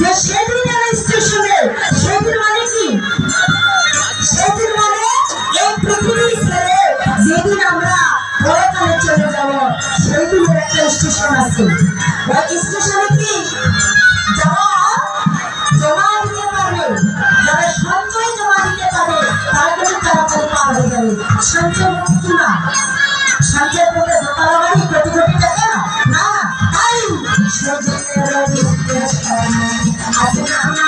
যে সেদিন স্টেশনে সেদিন মানে কি সেদিন মানে এই পৃথিবী ছেড়ে যেদিন আমরা পরকালে চলে যাব সেই দিনের একটা স্টেশন আছে। ওই স্টেশনে কি যারা জমা দিতে পারবে, যারা সঞ্চয় জমা দিতে পারবে তারা কিন্তু তাড়াতাড়ি পার হয়ে যাবে। সঞ্চয় মুক্তি না, সঞ্চয় করতে দোতলা বাড়ি কোটি কোটি টাকা না, তাই সেই জন্য